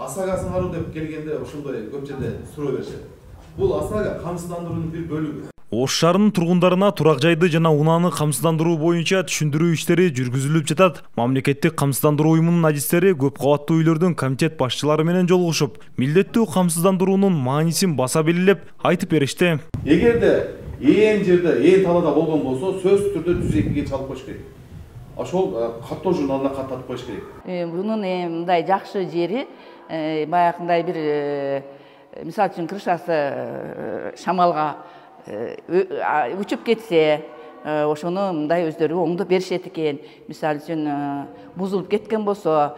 асагасын кароо деп келгенде ошондой көп жерде суроо беришет. Бул асага камсыздандыруунун бир бөлүгү. Ош шаарынын тургундарына турак жайды жана унааны камсыздандыруу боюнча түшүндүрүү иштери жүргүзүлүп жатат. Мамлекеттик камсыздандыруу уюмунун адистери көп кабаттуу үйлөрдүн комитет башчылары менен жолугушуп, милдеттүү камсыздандыруунун маанисин баса белгилеп айтып беришти. Эгерде ээн жерде, ээн талаада болгон болсо, сөзсүз түрдө 102-ге чалып коюш керек. Ошол каттоо журналына каттатып коюш керек. Бунун мындай жакшы жери баягындай бир мисалы үчүн крышасы шамалга учуп кетсе, ошону мындай өздөрү оңдоп беришет экен. Мисалы үчүн бузулуп кеткен болсо,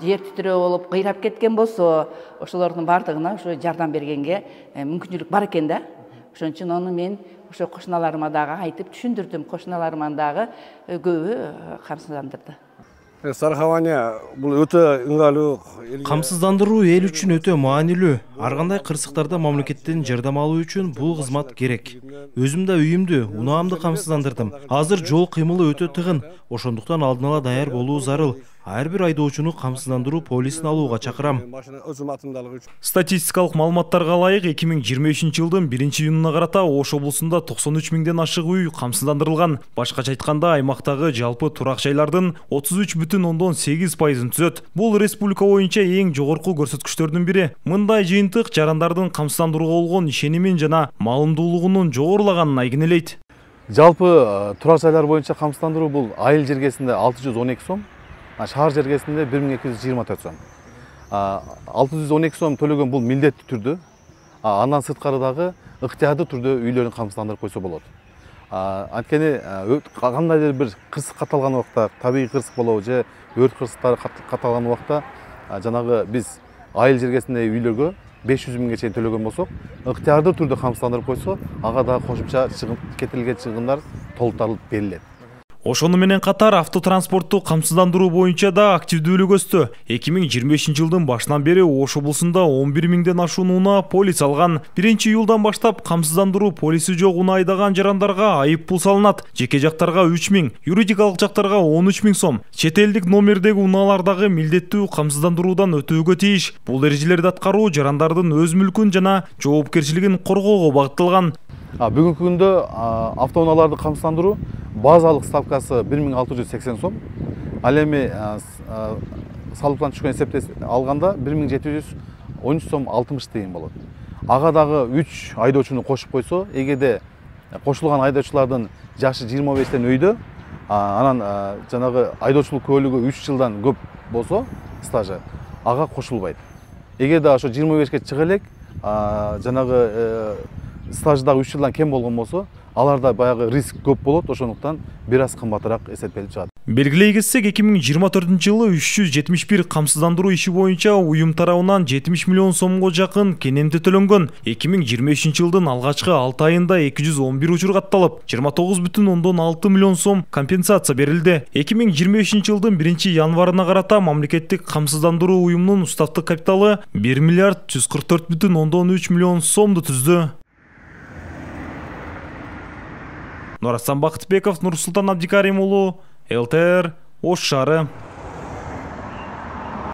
жер титирөө болуп кыйрап кеткен болсо, ошолордун бардыгына ошо жардам бергенге мүмкүнчүлүк бар экен да. Ошон үчүн аны мен ошо кошуналарыма дагы айтып түшүндүрдүм. Кошуналарыман дагы көбү камсыздандырды. Страхование бул өтө ыңгайлуу. Камсыздандыруу эл үчүн өтө маанилүү. Ар кандай кырсыктарда мамлекеттен жардам алуу үчүн бул кызмат керек. Өзүм да үйүмдү, унаамды камсыздандырдым. Азыр жол кыймылы өтө тыгын. Ошондуктан алдын ала даяр болуу зарыл. Ар бир айдоочуну камсыздандыруу полисин алууга чакырам. Статистикалык маалыматтарга ылайык 2023 жылдын 1-июнуна карата Ош облусунда 93 миңден ашык үй камсыздандырылган. Башкача айтканда, аймактагы жалпы турак жайлардын 33,8%-ын түзөт. Бул республика боюнча эң жогорку көрсөткүчтөрдүн бири. Мындай жыйынтык жарандардын камсыздандырууга болгон ишенимин жана маалымдуулугунун жогорулаганын айгинелейт. Жалпы турак жайлар боюнча камсыздандыруу бул айыл жергесинде 612 сом, шаар жергесинде 1224 сом. 612 сом төлөгөн бул милдеттүү түрдө, андан сырткары дагы ыктыярдуу түрдө үйлөрүн камсыздандырып койсо болот. Анткени кандайдыр бир кырсык катталган убакта, табигый кырсык болобу же өрт кырсыктары катталган убакта, жанагы биз айыл жергесинде үйлөргө 500 миңге чейин төлөгөн болсок, ыктыярдуу түрдө камсыздандырып койсо, ага дагы кошумча кетирилген чыгымдар толукталып берилет. Ошону менен катар автотранспортту камсыздандыруу боюнча да активдүүлүк өстү. 2025 жылдын башынан бери Ош облусунда 11 миңден ашуун унаа полис алган. 1-июлдан баштап камсыздандыруу полиси жок унаа айдаган жарандарга айып пул салынат. Жеке жактарга 3 миң, юридикалык жактарга 13 миң сом. Чет элдик номердеги унаалар дагы милдеттүү камсыздандыруудан өтүүгө тийиш. Бул эрежелерди аткаруу жарандардын өз мүлкүн жана жоопкерчилигин коргоого багытталган. Бүгүнкү күндө автоунааларды камсыздандыруу базалык ставкасы 1680 сом. Ал эми салыктан түшкөн эсепте алганда 1713 сом 60 тыйын болот. Ага дагы 3 айдоочуну кошуп койсо, эгерде кошулган айдоочулардын жашы 25тен өйдө, анан жанагы айдоочулук көлүгү 3 жылдан көп болсо, стажы ага кошулбайт. Эгерде ошо 25ке чыга элек, жанагы стажы дагы 3 жылдан кем болгон болсо, аларда баягы риск көп болот, ошондуктан бир аз кымбатыраак эсептелип чыгат. Белгилей кетсек, 2024 жылы 371 камсыздандыруу иши боюнча уюм тарабынан 70 миллион сомго жакын кенемти төлөнгөн. 2025 жылдын алгачкы 6 айында 211 учур катталып, 29,6 миллион сом компенсация берилди. 2025 жылдын 1-январына карата мамлекеттик камсыздандыруу уюмунун уставдык капиталы 1 миллиард 144,3 миллион сомду түздү. Нурасан Бакытбеков, Нурсултан Абдикарим уулу, ЛТР, Ош шаары.